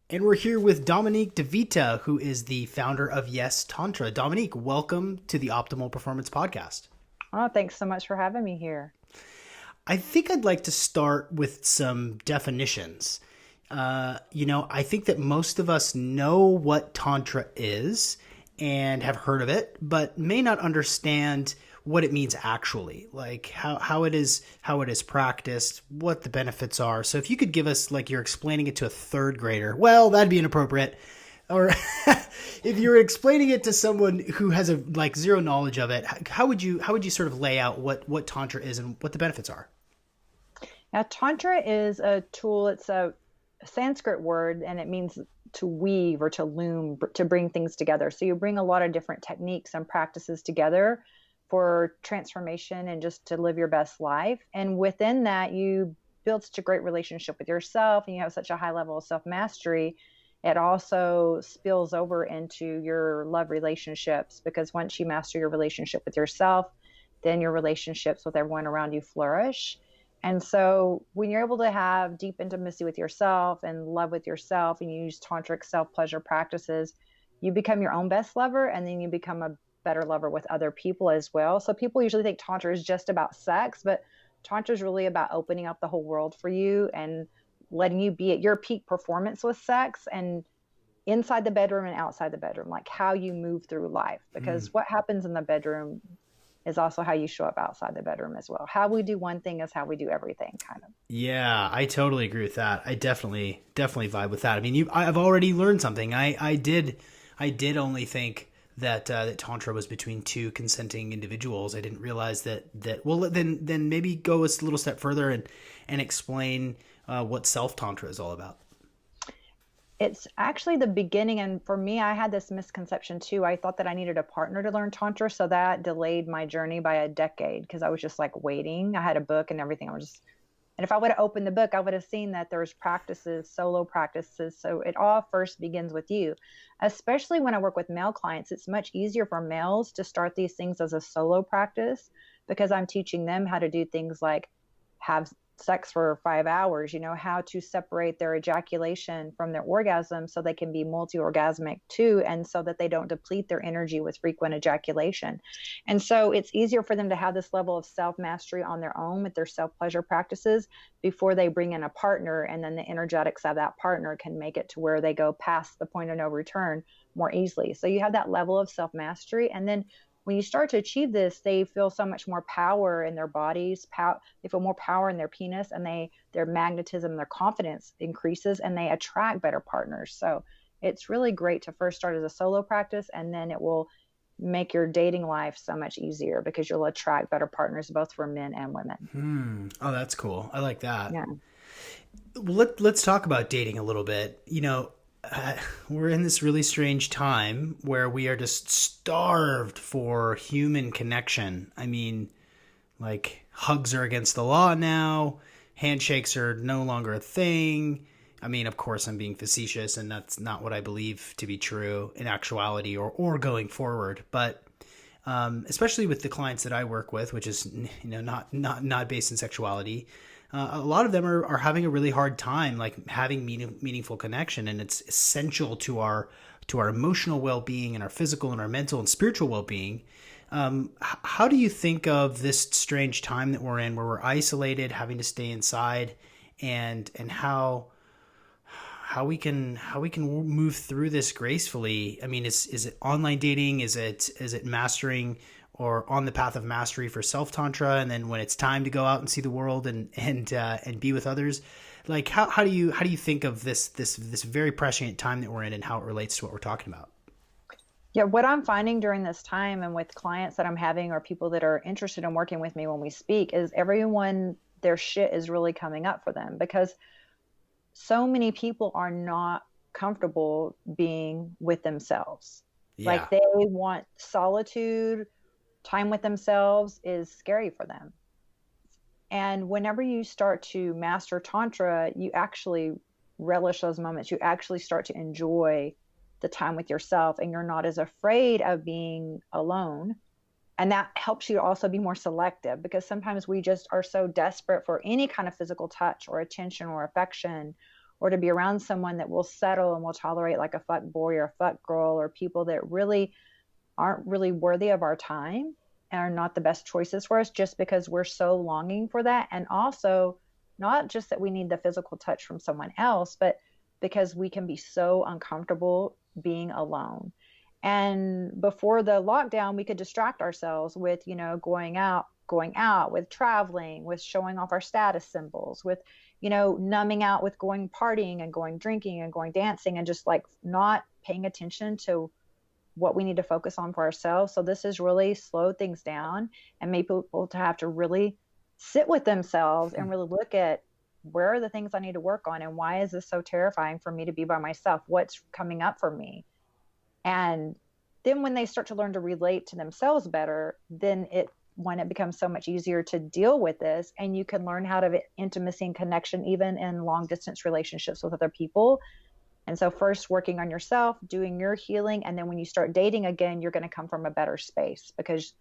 And we're here with Dominique D'Vita, who is the founder of Yes Tantra. Dominique, welcome to the Optimal Performance Podcast. Oh, thanks so much for having me here. I think I'd like to start with some definitions. I think that most of us know what Tantra is and have heard of it, but may not understand what it means actually, like how it is practiced, what the benefits are. So if you could give us, like, you're explaining it to a third grader, well, that'd be inappropriate. Or if you were explaining it to someone who has zero knowledge of it, how would you sort of lay out what Tantra is and what the benefits are? Now, Tantra is a tool, it's a Sanskrit word, and it means to weave or to loom, to bring things together. So you bring a lot of different techniques and practices together for transformation and just to live your best life. And within that, you build such a great relationship with yourself and you have such a high level of self mastery. It also spills over into your love relationships, because once you master your relationship with yourself, then your relationships with everyone around you flourish. And so when you're able to have deep intimacy with yourself and love with yourself, and you use tantric self-pleasure practices, you become your own best lover, and then you become a better lover with other people as well. So people usually think tantra is just about sex, but tantra is really about opening up the whole world for you and letting you be at your peak performance with sex, and inside the bedroom and outside the bedroom, like how you move through life. Hmm. Because what happens in the bedroom is also how you show up outside the bedroom as well. How we do one thing is how we do everything, kind of. Yeah, I totally agree with that. I definitely vibe with that. I mean, I've already learned something. I did only think that tantra was between two consenting individuals. I didn't realize that. Well, then maybe go a little step further and explain what self tantra is all about. It's actually the beginning. And for me, I had this misconception too. I thought that I needed a partner to learn Tantra. So that delayed my journey by a decade, because I was just like waiting. I had a book and everything. And if I would have opened the book, I would have seen that there's practices, solo practices. So it all first begins with you. Especially when I work with male clients, it's much easier for males to start these things as a solo practice, because I'm teaching them how to do things like have sex for 5 hours, how to separate their ejaculation from their orgasm so they can be multi-orgasmic too, and so that they don't deplete their energy with frequent ejaculation. And so it's easier for them to have this level of self-mastery on their own with their self-pleasure practices before they bring in a partner, and then the energetics of that partner can make it to where they go past the point of no return more easily. So you have that level of self-mastery, and then when you start to achieve this, they feel so much more power in their bodies. They feel more power in their penis, and their magnetism, their confidence increases, and they attract better partners. So it's really great to first start as a solo practice, and then it will make your dating life so much easier, because you'll attract better partners both for men and women. Hmm. Oh, that's cool. I like that. Yeah. Let's talk about dating a little bit. We're in this really strange time where we are just starved for human connection. I mean, like, hugs are against the law now, handshakes are no longer a thing. I mean, of course, I'm being facetious, and that's not what I believe to be true in actuality, or going forward. But especially with the clients that I work with, which is not based in sexuality, a lot of them are having a really hard time, like, having meaningful connection, and it's essential to our emotional well being and our physical and our mental and spiritual well being. How do you think of this strange time that we're in, where we're isolated, having to stay inside, and how we can move through this gracefully? I mean, is it online dating? Is it mastering, or on the path of mastery for self tantra, and then when it's time to go out and see the world and be with others, like, how do you think of this very prescient time that we're in, and how it relates to what we're talking about? Yeah, what I'm finding during this time and with clients that I'm having, or people that are interested in working with me when we speak, is everyone, their shit is really coming up for them, because so many people are not comfortable being with themselves. Yeah. Like they want solitude, time with themselves is scary for them. And whenever you start to master Tantra, you actually relish those moments. You actually start to enjoy the time with yourself, and you're not as afraid of being alone. And that helps you also be more selective, because sometimes we just are so desperate for any kind of physical touch or attention or affection or to be around someone that will settle and will tolerate like a fuck boy or a fuck girl, or people that really aren't really worthy of our time and are not the best choices for us, just because we're so longing for that. And also, not just that we need the physical touch from someone else, but because we can be so uncomfortable being alone. And before the lockdown, we could distract ourselves with, going out, with traveling, with showing off our status symbols, with, numbing out with going partying and going drinking and going dancing, and just like not paying attention to what we need to focus on for ourselves. So this has really slowed things down and made people to have to really sit with themselves and really look at, where are the things I need to work on, and why is this so terrifying for me to be by myself? What's coming up for me? And then when they start to learn to relate to themselves better, then when it becomes so much easier to deal with this, and you can learn how to intimacy and connection even in long distance relationships with other people. And so first working on yourself, doing your healing, and then when you start dating again, you're going to come from a better space, because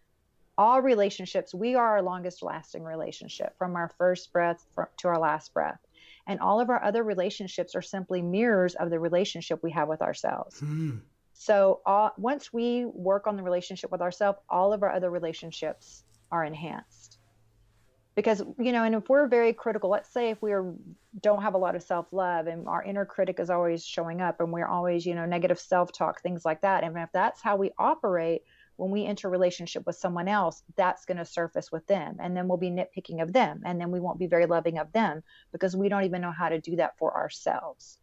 all relationships, we are our longest lasting relationship, from our first breath to our last breath. And all of our other relationships are simply mirrors of the relationship we have with ourselves. So once we work on the relationship with ourselves, all of our other relationships are enhanced. Because, and if we're very critical, let's say if don't have a lot of self-love and our inner critic is always showing up and we're always, negative self-talk, things like that. And if that's how we operate, when we enter a relationship with someone else, that's going to surface with them. And then we'll be nitpicking of them. And then we won't be very loving of them, because we don't even know how to do that for ourselves.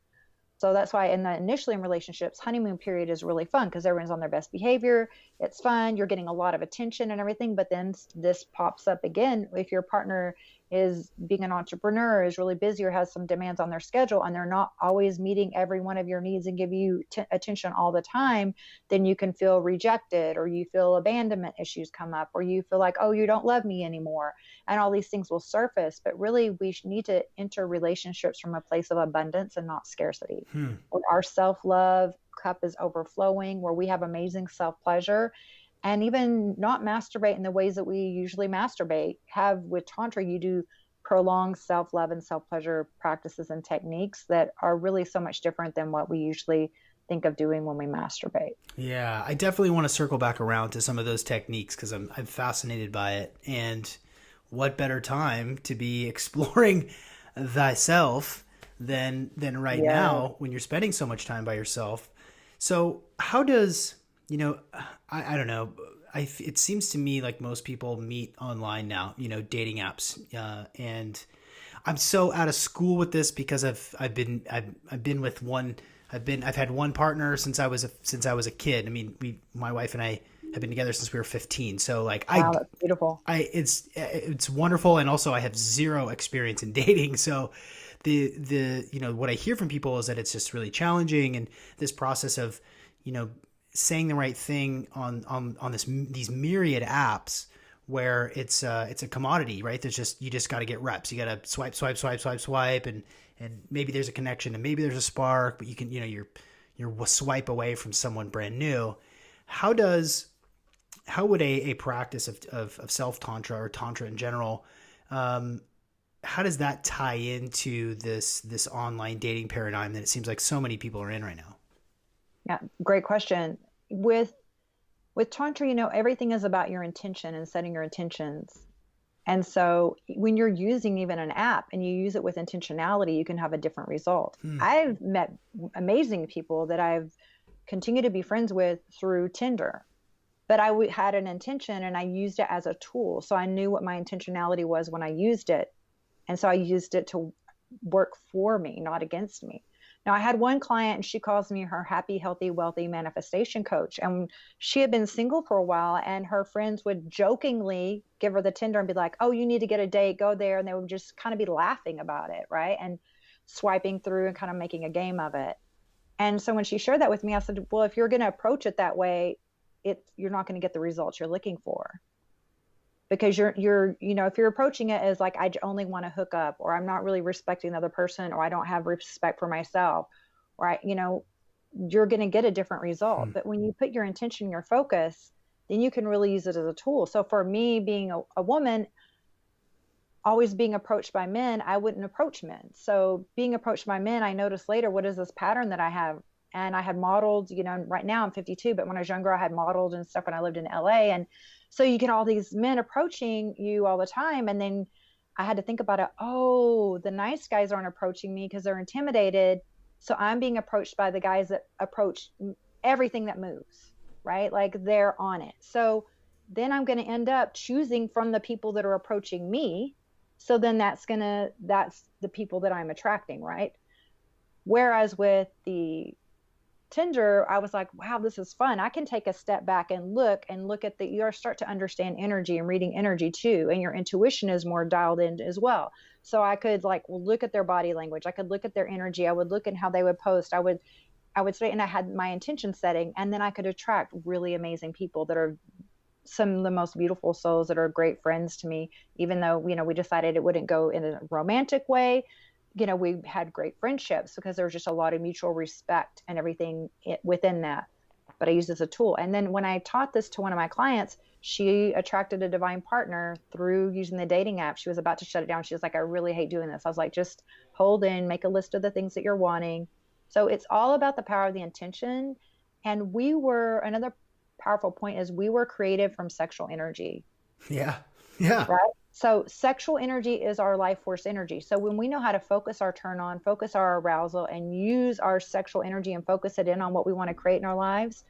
So that's why initially in relationships, honeymoon period is really fun, because everyone's on their best behavior. It's fun. You're getting a lot of attention and everything. But then this pops up again. If your partner is being an entrepreneur, is really busy, or has some demands on their schedule, and they're not always meeting every one of your needs and give you attention all the time, then you can feel rejected, or you feel abandonment issues come up, or you feel like, oh, you don't love me anymore. And all these things will surface. But really, we need to enter relationships from a place of abundance and not scarcity. Where our self-love cup is overflowing, where we have amazing self-pleasure. And even not masturbate in the ways that we usually masturbate. Have with Tantra, you do prolonged self-love and self-pleasure practices and techniques that are really so much different than what we usually think of doing when we masturbate. Yeah, I definitely want to circle back around to some of those techniques, because I'm fascinated by it. And what better time to be exploring thyself than right now, when you're spending so much time by yourself. So how does, I don't know. It seems to me like most people meet online now, dating apps. And I'm so out of school with this, because I've been with one. I've had one partner since I was a kid. I mean, my wife and I have been together since we were 15. So like, wow, that's beautiful. It's wonderful. And also I have zero experience in dating. So the what I hear from people is that it's just really challenging, and this process of, saying the right thing on these myriad apps, where it's a commodity, right? You just got to get reps. You got to swipe, and maybe there's a connection, and maybe there's a spark, but you can, you're a swipe away from someone brand new. How would a practice of self tantra, or tantra in general, how does that tie into this online dating paradigm that it seems like so many people are in right now? Yeah, great question. With Tantra, everything is about your intention and setting your intentions. And so when you're using even an app and you use it with intentionality, you can have a different result. I've met amazing people that I've continued to be friends with through Tinder, but I had an intention and I used it as a tool. So I knew what my intentionality was when I used it. And so I used it to work for me, not against me. Now, I had one client, and she calls me her happy, healthy, wealthy manifestation coach. And she had been single for a while, and her friends would jokingly give her the Tinder and be like, oh, you need to get a date, go there. And they would just kind of be laughing about it, right? And swiping through and kind of making a game of it. And so when she shared that with me, I said, well, if you're going to approach it that way, you're not going to get the results you're looking for. Because if you're approaching it as like, I only want to hook up, or I'm not really respecting the other person, or I don't have respect for myself, or you're going to get a different result. But when you put your intention, your focus, then you can really use it as a tool. So for me, being a woman, always being approached by men, I wouldn't approach men. So being approached by men, I noticed later, what is this pattern that I have? And I had modeled, right now I'm 52, but when I was younger, I had modeled and stuff when I lived in LA. And so you get all these men approaching you all the time. And then I had to think about it. Oh, the nice guys aren't approaching me because they're intimidated. So I'm being approached by the guys that approach everything that moves, right? Like they're on it. So then I'm going to end up choosing from the people that are approaching me. So then that's the people that I'm attracting, right? Whereas with the Tinder, I was like, wow, this is fun. I can take a step back and look at you start to understand energy and reading energy too. And your intuition is more dialed in as well. So I could look at their body language. I could look at their energy. I would look at how they would post. I would say, and I had my intention setting, and then I could attract really amazing people that are some of the most beautiful souls that are great friends to me, even though, we decided it wouldn't go in a romantic way. We had great friendships because there was just a lot of mutual respect and everything within that. But I used it as a tool. And then when I taught this to one of my clients, she attracted a divine partner through using the dating app. She was about to shut it down. She was like, I really hate doing this. I was like, just hold in, make a list of the things that you're wanting. So it's all about the power of the intention. And another powerful point is we were created from sexual energy. Yeah. Yeah. Right. So sexual energy is our life force energy. So when we know how to focus our turn on, focus our arousal, and use our sexual energy and focus it in on what we want to create in our lives,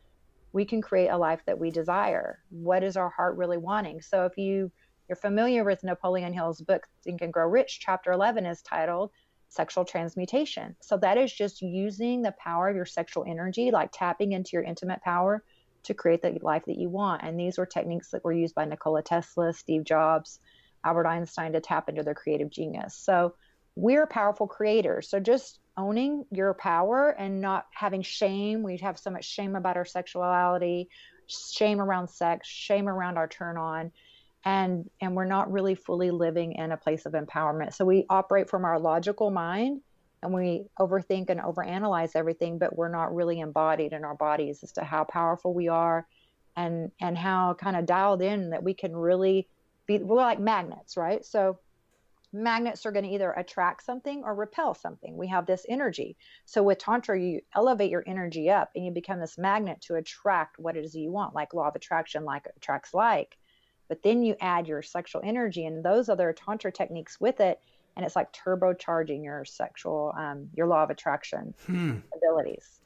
we can create a life that we desire. What is our heart really wanting? So if you're familiar with Napoleon Hill's book, Think and Grow Rich, chapter 11 is titled Sexual Transmutation. So that is just using the power of your sexual energy, like tapping into your intimate power to create the life that you want. And these were techniques that were used by Nikola Tesla, Steve Jobs, Albert Einstein to tap into their creative genius. So we're powerful creators. So just owning your power and not having shame. We have so much shame about our sexuality, shame around sex, shame around our turn on. And we're not really fully living in a place of empowerment. So we operate from our logical mind and we overthink and overanalyze everything, but we're not really embodied in our bodies as to how powerful we are and how kind of dialed in that we can really we're like magnets, right? So magnets are going to either attract something or repel something. We have this energy. So with Tantra, you elevate your energy up and you become this magnet to attract what it is you want, like law of attraction, like attracts like. But then you add your sexual energy and those other Tantra techniques with it. And it's like turbocharging your sexual, your law of attraction abilities.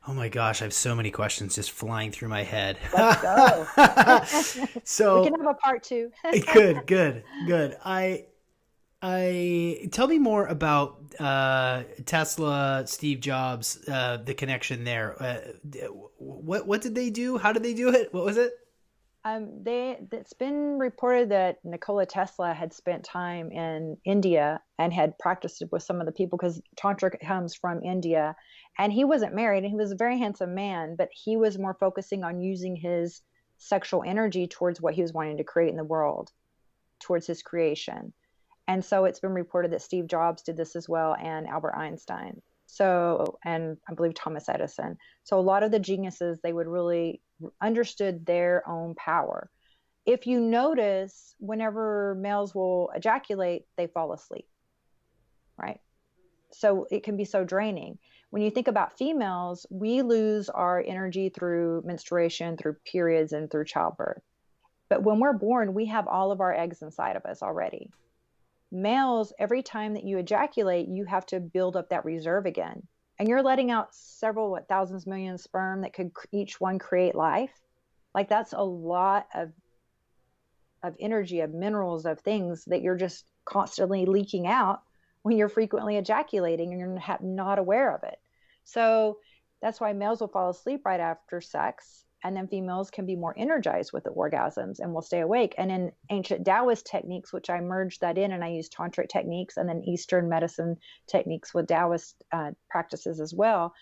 Oh my gosh, I have so many questions just flying through my head. Let's go. So we can have a part 2. Good. I tell me more about Tesla, Steve Jobs, the connection there. What did they do? How did they do it? What was it? It's been reported that Nikola Tesla had spent time in India and had practiced with some of the people because Tantra comes from India, and he wasn't married and he was a very handsome man, but he was more focusing on using his sexual energy towards what he was wanting to create in the world, towards his creation. And so it's been reported that Steve Jobs did this as well, and Albert Einstein. So, and I believe Thomas Edison. So a lot of the geniuses, they would really understood their own power. If you notice, whenever males will ejaculate, they fall asleep, right? So it can be so draining. When you think about females, we lose our energy through menstruation, through periods, and through childbirth. But when we're born, we have all of our eggs inside of us already. Males, every time that you ejaculate, you have to build up that reserve again. And you're letting out several thousands, millions of sperm that could each one create life. Like that's a lot of energy, of minerals, of things that you're just constantly leaking out when you're frequently ejaculating and you're not aware of it. So that's why males will fall asleep right after sex. And then females can be more energized with the orgasms and will stay awake. And in ancient Taoist techniques, which I merged that in and I use tantric techniques and then Eastern medicine techniques with Taoist practices as well.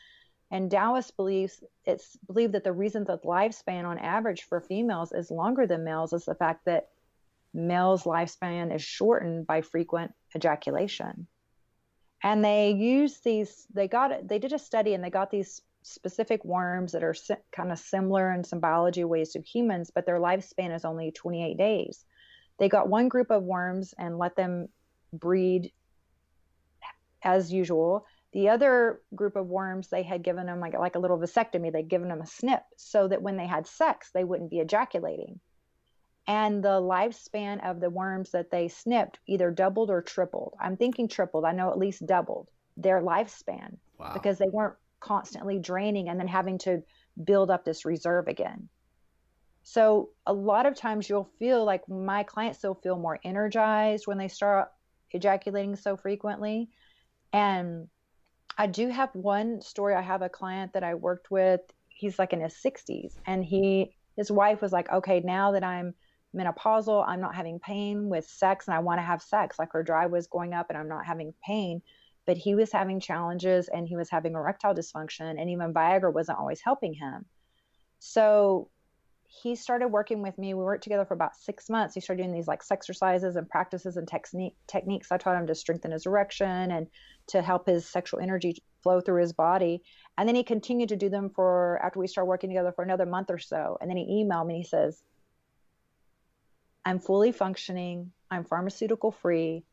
And Taoist beliefs, it's believed that the reason that lifespan on average for females is longer than males is the fact that males' lifespan is shortened by frequent ejaculation. And they use these, they did a study and they got these specific worms that are kind of similar in some biology ways to humans, but their lifespan is only 28 days. They got one group of worms and let them breed as usual. The other group of worms, they had given them like a little vasectomy. They'd given them a snip so that when they had sex, they wouldn't be ejaculating. And the lifespan of the worms that they snipped either doubled or tripled. I'm thinking tripled. I know at least doubled their lifespan. Wow. Because they weren't constantly draining and then having to build up this reserve again. So a lot of times you'll feel like my clients still feel more energized when they start ejaculating so frequently. And I do have one story. I have a client that I worked with. He's like in his 60s, and his wife was like, okay, now that I'm menopausal, I'm not having pain with sex and I want to have sex. Like her drive was going up and I'm not having pain, but he was having challenges and he was having erectile dysfunction, and even Viagra wasn't always helping him. So he started working with me. We worked together for about 6 months. He started doing these like exercises and practices and techniques. I taught him to strengthen his erection and to help his sexual energy flow through his body. And then he continued to do them after we started working together for another month or so. And then he emailed me and he says, I'm fully functioning. I'm pharmaceutical free.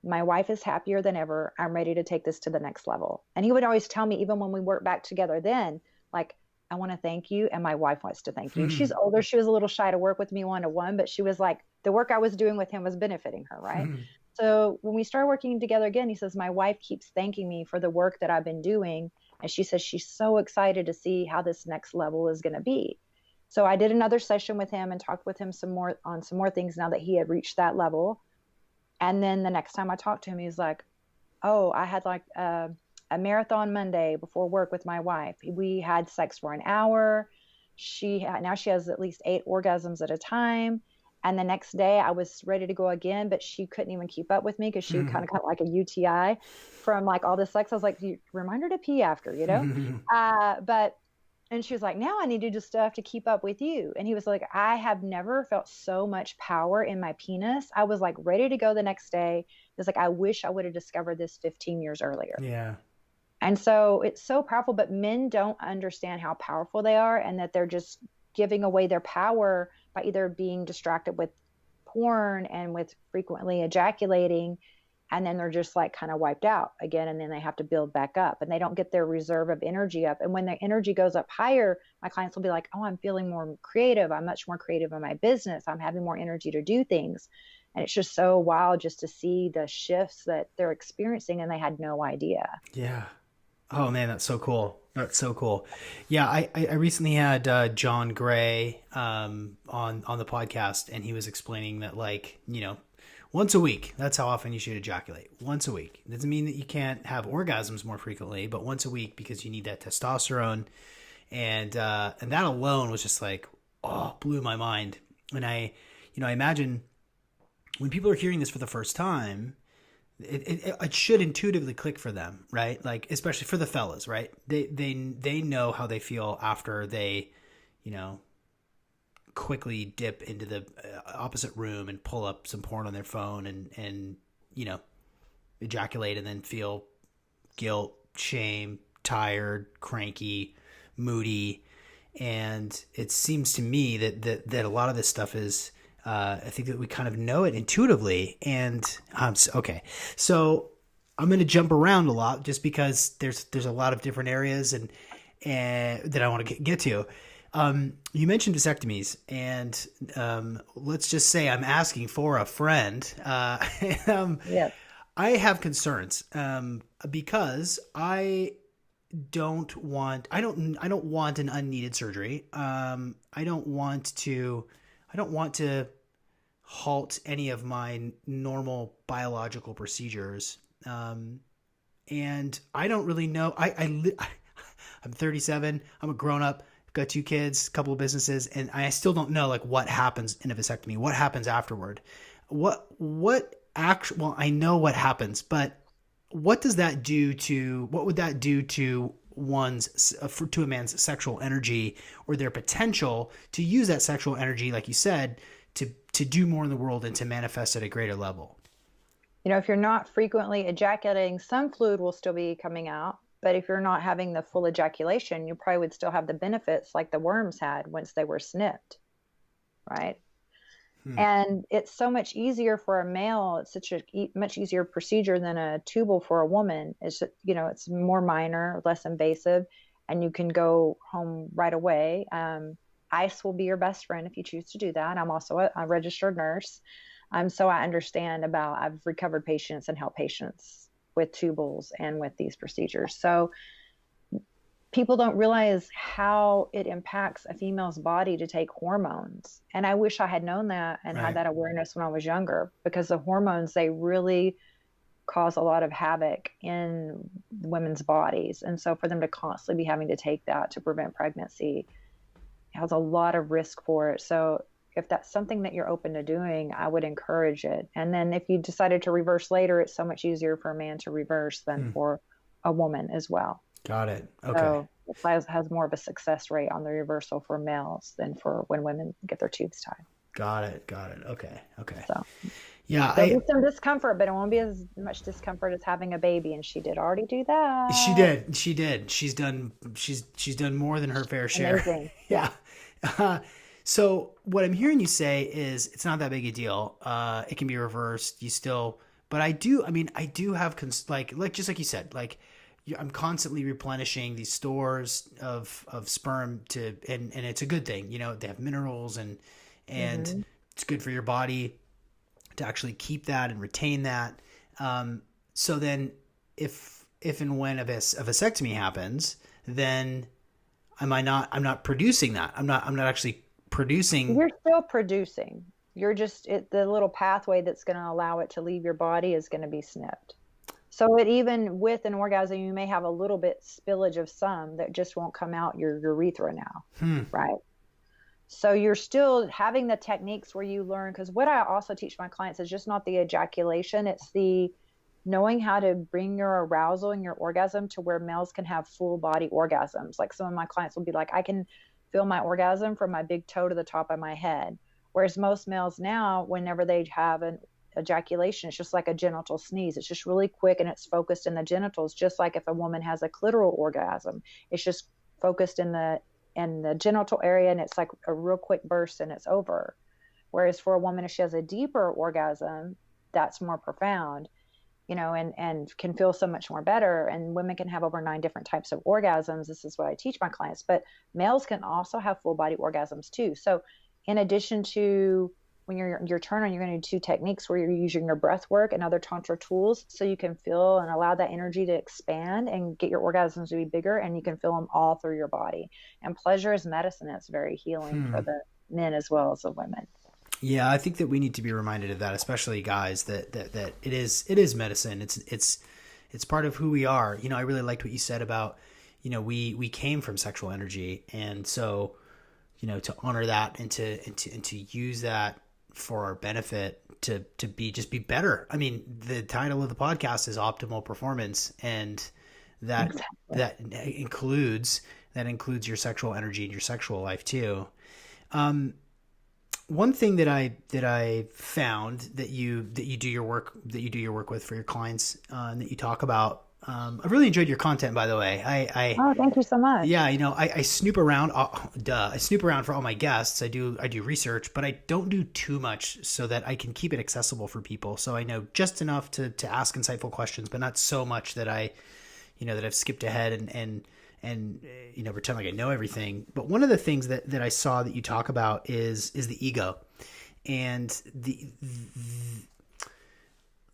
My wife is happier than ever. I'm ready to take this to the next level. And he would always tell me, even when we worked back together then, like, I want to thank you. And my wife wants to thank you. She's older. She was a little shy to work with me one-to-one, but she was like, the work I was doing with him was benefiting her. Right. So when we started working together again, he says, my wife keeps thanking me for the work that I've been doing. And she says, she's so excited to see how this next level is going to be. So I did another session with him and talked with him some more things now that he had reached that level. And then the next time I talked to him, he was like, oh, I had like a marathon Monday before work with my wife. We had sex for an hour. Now she has at least 8 orgasms at a time. And the next day I was ready to go again, but she couldn't even keep up with me because she kind of got like a UTI from like all the sex. I was like, remind her to pee after, you know? And she was like, now I need to do stuff to keep up with you. And he was like, I have never felt so much power in my penis. I was like ready to go the next day. It was like, I wish I would have discovered this 15 years earlier. Yeah. And so it's so powerful, but men don't understand how powerful they are, and that they're just giving away their power by either being distracted with porn and with frequently ejaculating. And then they're just like kind of wiped out again. And then they have to build back up, and they don't get their reserve of energy up. And when their energy goes up higher, my clients will be like, oh, I'm feeling more creative. I'm much more creative in my business. I'm having more energy to do things. And it's just so wild just to see the shifts that they're experiencing, and they had no idea. Yeah. Oh man, that's so cool. That's so cool. Yeah. I recently had John Gray on the podcast, and he was explaining that, like, you know, once a week, that's how often you should ejaculate. Once a week. It doesn't mean that you can't have orgasms more frequently, but once a week, because you need that testosterone. And that alone was just like, oh, blew my mind. And I imagine when people are hearing this for the first time, it should intuitively click for them, right? Like, especially for the fellas, right? They know how they feel after they, you know, quickly dip into the opposite room and pull up some porn on their phone and you know, ejaculate, and then feel guilt, shame, tired, cranky, moody. And it seems to me that a lot of this stuff is I think that we kind of know it intuitively. And okay, so I'm going to jump around a lot just because there's a lot of different areas and that I want to get to. You mentioned vasectomies, and let's just say I'm asking for a friend. Yeah. I have concerns because I don't want an unneeded surgery. I don't want to halt any of my normal biological procedures. And I don't really know. I'm 37. I'm a grown up. Got 2 kids, a couple of businesses, and I still don't know like what happens in a vasectomy. What happens afterward? Well, I know what happens, but what would that do to a man's sexual energy, or their potential to use that sexual energy, like you said, to do more in the world and to manifest at a greater level? You know, if you're not frequently ejaculating, some fluid will still be coming out. But if you're not having the full ejaculation, you probably would still have the benefits like the worms had once they were snipped, right? And it's so much easier for a male. It's such a much easier procedure than a tubal for a woman. It's, it's more minor, less invasive, and you can go home right away. ICE will be your best friend if you choose to do that. I'm also a registered nurse. So I understand I've recovered patients and helped patients with tubals and with these procedures. So people don't realize how it impacts a female's body to take hormones. And I wish I had known that and had that awareness when I was younger, because the hormones, they really cause a lot of havoc in women's bodies. And so for them to constantly be having to take that to prevent pregnancy has a lot of risk for it. So if that's something that you're open to doing, I would encourage it. And then if you decided to reverse later, it's so much easier for a man to reverse than for a woman as well. Got it. Okay. So it has more of a success rate on the reversal for males than for when women get their tubes tied. Got it. Okay. So yeah, there'll be some discomfort, but it won't be as much discomfort as having a baby. And she did already do that. She did. She's done more than her fair share. Amazing. Yeah. So what I'm hearing you say is it's not that big a deal. It can be reversed. But I do have just like you said, I'm constantly replenishing these stores of sperm and it's a good thing. They have minerals and it's good for your body to actually keep that and retain that. So then if and when a vasectomy happens, then I'm not producing that. I'm not actually producing. You're still producing. You're just, the little pathway that's going to allow it to leave your body is going to be snipped. So even with an orgasm, you may have a little bit spillage of some that just won't come out your urethra now, right? So you're still having the techniques where you learn, because what I also teach my clients is just not the ejaculation, it's the knowing how to bring your arousal and your orgasm to where males can have full body orgasms. Like some of my clients will be like, I can feel my orgasm from my big toe to the top of my head. Whereas most males now, whenever they have an ejaculation, it's just like a genital sneeze. It's just really quick and it's focused in the genitals, just like if a woman has a clitoral orgasm, it's just focused in the genital area and it's like a real quick burst and it's over. Whereas for a woman, if she has a deeper orgasm, that's more profound, and can feel so much more better. And women can have over 9 different types of orgasms. This is what I teach my clients, but males can also have full body orgasms too. So in addition to when your turn on, you're going to do 2 techniques where you're using your breath work and other Tantra tools so you can feel and allow that energy to expand and get your orgasms to be bigger, and you can feel them all through your body. And pleasure is medicine. It's very healing for the men as well as the women. Yeah, I think that we need to be reminded of that, especially guys, that it is medicine. It's part of who we are. I really liked what you said about, we came from sexual energy, and so, to honor that and to use that for our benefit to be better. I mean, the title of the podcast is Optimal Performance, and that includes your sexual energy and your sexual life too. One thing that I found that you do your work with for your clients, and that you talk about. I've really enjoyed your content, by the way. Thank you so much. Yeah, I snoop around. I snoop around for all my guests. I do research, but I don't do too much so that I can keep it accessible for people. So I know just enough to ask insightful questions, but not so much that that I've skipped ahead and pretend like I know everything. But one of the things that I saw that you talk about is the ego, and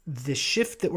the shift that we're